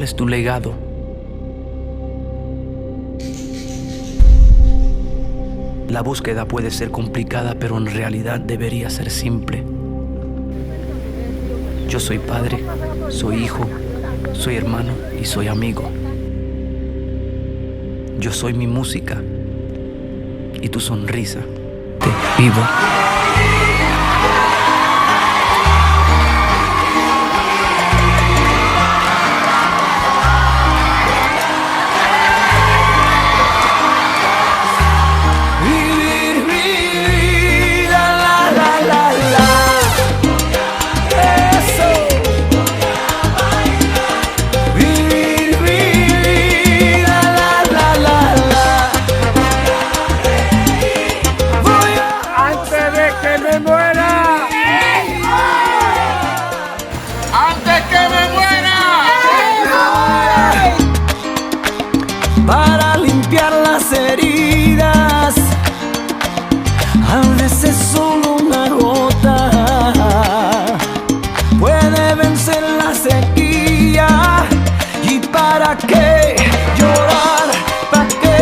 ¿Cuál es tu legado? La búsqueda puede ser complicada, pero en realidad debería ser simple. Yo soy padre, soy hijo, soy hermano y soy amigo. Yo soy mi música y tu sonrisa. Te vivo. Para limpiar las heridas, a veces solo una gota puede vencer la sequía. ¿Y para qué llorar? ¿Para qué?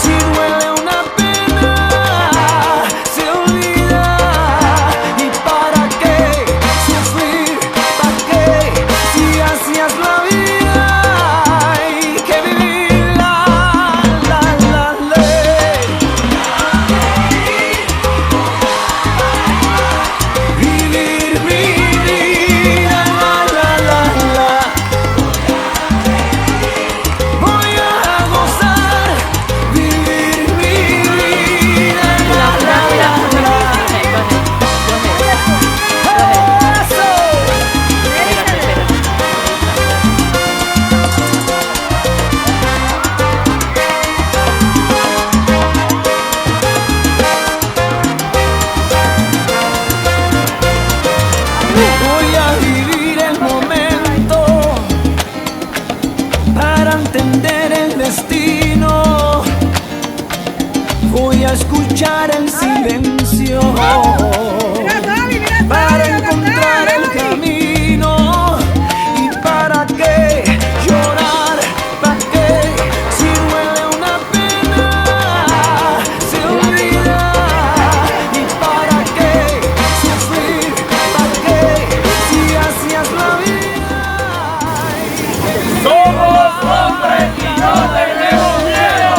Si duele una pena, se olvida. ¿Y para qué? Sufrir, ¿para qué? Si hacías la vida hay que vivir. Voy a vivir el momento para entender el destino. Voy a escuchar el silencio para encontrar el camino. ¿Y para qué llorar? ¿Para qué? Si duele una pena, se olvida. ¿Y para qué sufrir? ¿Para qué? Si hacías la vida. Somos hombres y no tenemos miedo.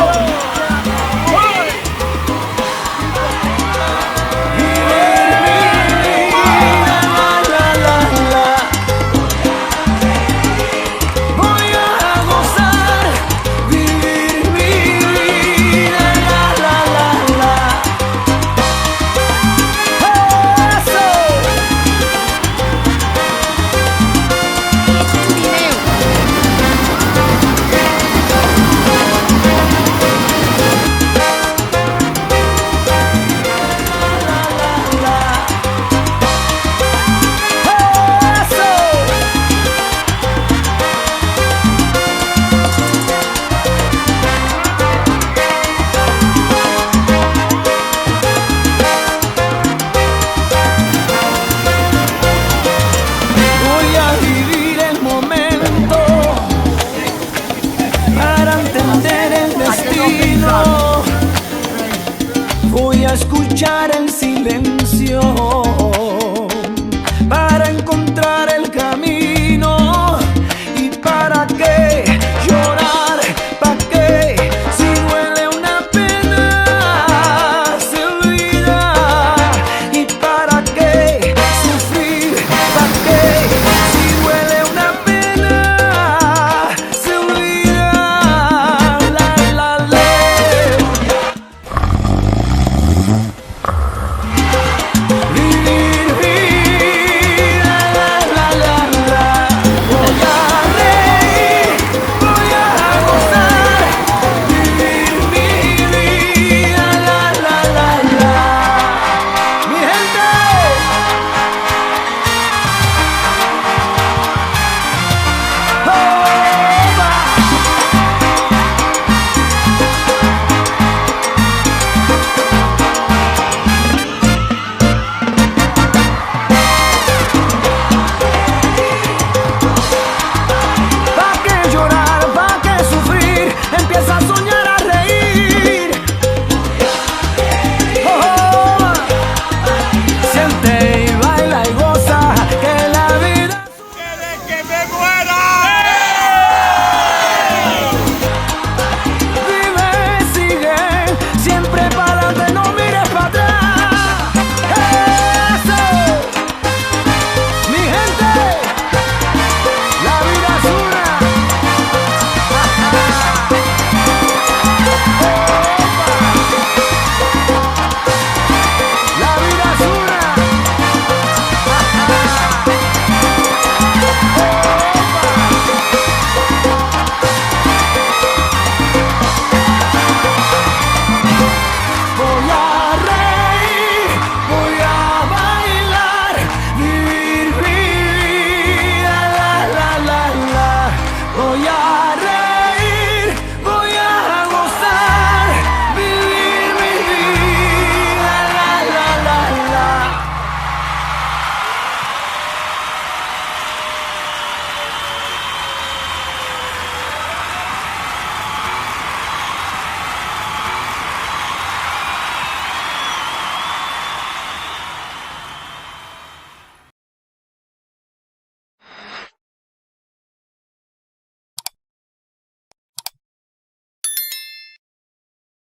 Voy a escuchar el silencio